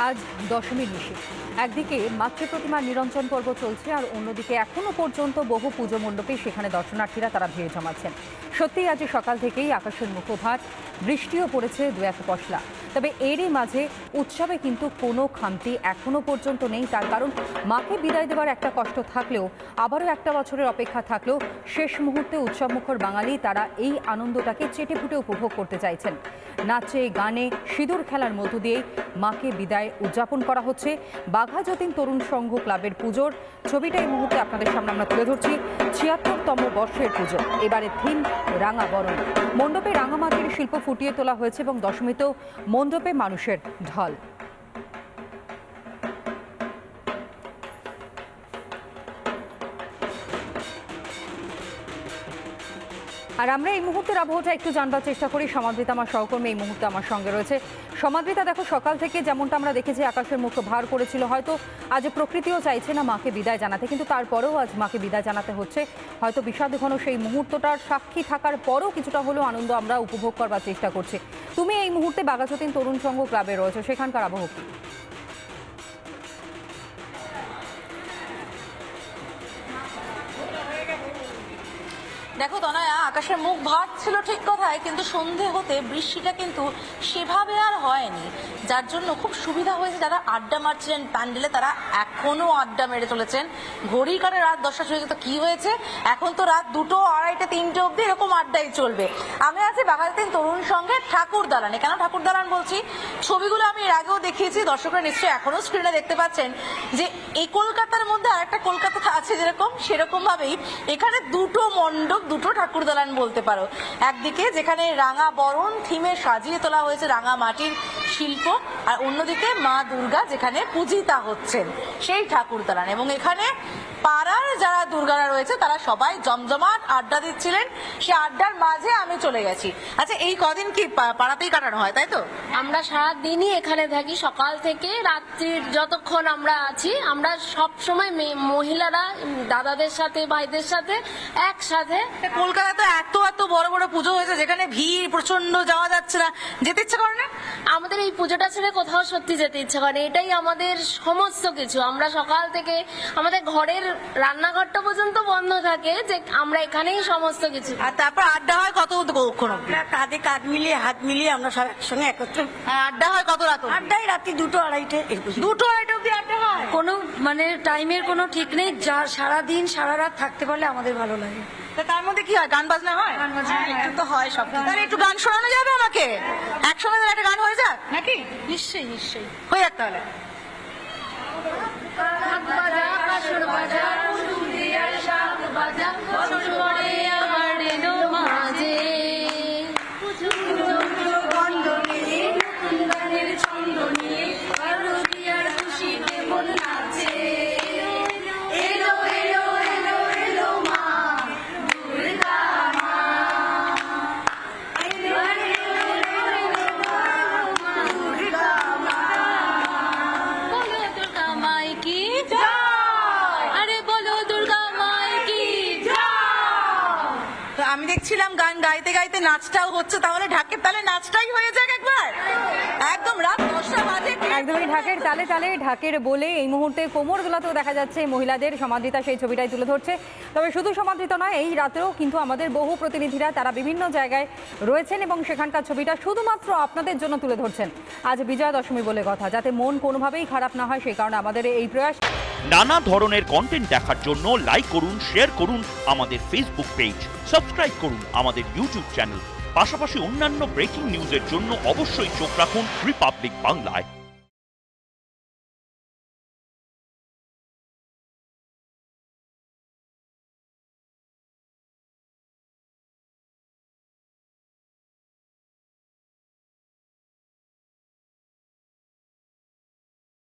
আজ দশমীর নিশি। একদিকে মাতৃ প্রতিমার নিরঞ্জন পর্ব চলছে, আর অন্যদিকে এখনো পর্যন্ত বহু পুজো মণ্ডপে সেখানে দর্শনার্থীরা তারা ভিড় জমাচ্ছেন। সত্যিই আজ সকাল থেকেই আকাশের মুখোভার, বৃষ্টিও পড়েছে দু এক পশলা। তবে এরই মাঝে উৎসবে কিন্তু কোনো খামতি এখনো পর্যন্ত নেই। তার কারণ মাকে বিদায় দেওয়ার একটা কষ্ট থাকলেও, আবারও একটা বছরের অপেক্ষা থাকলেও, শেষ মুহূর্তে উৎসবমুখর বাঙালি তারা এই আনন্দটাকে চেটেপুটে উপভোগ করতে চাইছেন। নাচে গানে সিঁদুর খেলার মধ্য দিয়েই মাকে বিদায় উদযাপন করা হচ্ছে। বাঘা যতীন তরুণ সংঘ ক্লাবের পুজোর ছবিটা এই মুহূর্তে আপনাদের সামনে আমরা তুলে ধরছি। ৭৬তম বর্ষের পুজো, এবারে থিম রাঙা বরণ। মণ্ডপে রাঙামাটির শিল্প ফুটিয়ে তোলা হয়েছে এবং দশমীতেও মণ্ডপে মানুষের ঢল। আর আমরা এই মুহূর্তের আবহাওয়াটা একটু জানবার চেষ্টা করি। সমাদৃতা আমার সহকর্মী এই মুহূর্তে আমার সঙ্গে রয়েছে। সমাদৃতা, দেখো, সকাল থেকে যেমনটা আমরা দেখেছি আকাশের মুখ ভার করেছিল, হয়তো আজ প্রকৃতিও চাইছে না মাকে বিদায় জানাতে, কিন্তু তারপরেও আজ মাকে বিদায় জানাতে হচ্ছে। হয়তো বিষাদ ঘন সেই মুহূর্তটার সাক্ষী থাকার পরেও কিছুটা হলেও আনন্দ আমরা উপভোগ করবার চেষ্টা করছি। তুমি এই মুহূর্তে বাঘা যতীন তরুণ সংঘ ক্লাবে রয়েছে, সেখানকার আবহাওয়া কি? দেখো তনয়া, আকাশের মুখ ভার ছিল ঠিক কথাই, কিন্তু সন্ধে হতে বৃষ্টিটা কিন্তু সেভাবে আর হয়নি, যার জন্য খুব সুবিধা হয়েছে। যারা আড্ডা মারছিলেন প্যান্ডেলে, তারা এখনো আড্ডা মেরে চলেছেন। ঘড়ির কাটে রাত 10টা ছুঁয়ে গেছে, তো কি হয়েছে, এখন তো রাত 2টো, 2:30, 3টে অব্দি এরকম আড্ডাই চলবে। আমি আছি বাঘা যতীন তরুণ সংঘের ঠাকুর দালানে। কেন ঠাকুর দালান বলছি, ছবিগুলো আমি এর আগেও দেখিয়েছি, দর্শকরা নিশ্চয়ই এখনো স্ক্রিনে দেখতে পাচ্ছেন যে এই কলকাতার মধ্যে আরেকটা কলকাতা আছে যেরকম, সেরকম ভাবেই এখানে দুটো মণ্ডপ, দুটো ঠাকুর দালান বলতে পারো। একদিকে যেখানে রাঙা বরণ থিমে সাজিয়ে তোলা হয়েছে রাঙা মাটির শিল্প, আর অন্যদিকে মা দুর্গা যেখানে পূজিতা হচ্ছেন সেই ঠাকুর দালান। এবং এখানে পাড়ার যারা দুর্গারা রয়েছে তারা সবাই জমজমাট আড্ডা দিচ্ছিলেন। সে আড্ডার মাঝে আমি চলে গেছি। আচ্ছা, এই কদিন কি পাড়াতেই কাটানো হয়, তাই তো? আমরা সারাদিনই এখানে থাকি, সকাল থেকে রাত্রির যতক্ষণ আমরা আছি। আমরা সব সময় মহিলারা দাদাদের সাথে, ভাইদের সাথে একসাথে। কলকাতাতে এত এত বড় বড় পুজো হয়েছে যেখানে ভিড় প্রচন্ড, যাওয়া যাচ্ছে না, যেতে ইচ্ছে করে না। আমাদের এই পুজোটা ছেড়ে কোথাও সত্যি যেতে ইচ্ছে করে, এটাই আমাদের সমস্ত কিছু। আমরা সকাল থেকে আমাদের ঘরের রান্নাঘরটা পর্যন্ত বন্ধ থাকে, যে আমরা এখানেই সমস্ত কিছু। আর তারপর আড্ডা হয় কতক্ষণ? কাঁধে কাঁধ মিলিয়ে, হাত মিলিয়ে আমরা সব একসঙ্গে একত্রে আড্ডা হয় কত রাত? আড্ডাই রাত্রি 2টো, 2:30 2টো 2:30 অব্দি আড্ডা হয়। কোনো টাইমের কোনো ঠিক নেই। যা সারাদিন সারা রাত থাকতে পারলে আমাদের ভালো লাগে। তার মধ্যে কি হয়, গান বাজনা হয়? একটু তো হয় সব। তাহলে একটু গান শোনানো যাবে আমাকে? একসঙ্গে একটা গান হয়ে যাক নাকি? নিশ্চয়ই নিশ্চয়ই হয়ে যাক তাহলে। আমি দেখছিলাম গান গাইতে গাইতে নাচটাও হচ্ছে, তাহলে ঢাকের তালে নাচটাই হয়ে যাক একবার। একদম রাত 10টা বাজে, একদমই ঢাকের তালে তালে ঢাকের বলে এই মুহূর্তে কোমর গুলাতেও দেখা যাচ্ছে মহিলাদের। সমাদৃতা সেই ছবিটাই তুলে ধরছে। তবে শুধু সমাদৃত নয়, এই রাতেও কিন্তু আমাদের বহু প্রতিনিধিরা তারা বিভিন্ন জায়গায় রয়েছেন এবং সেখানকার ছবিটা শুধুমাত্র আপনাদের জন্য তুলে ধরছেন। আজ বিজয়া দশমী বলে কথা, যাতে মন কোনোভাবেই খারাপ না হয়, সেই কারণে আমাদের এই প্রয়াস। নানা ধরনের কন্টেন্ট দেখার জন্য লাইক করুন, শেয়ার করুন আমাদের ফেসবুক পেজ, সাবস্ক্রাইব করুন আমাদের ইউটিউব চ্যানেল। পাশাপাশি অন্যান্য ব্রেকিং নিউজের জন্য অবশ্যই চোখ রাখুন রিপাবলিক বাংলায়।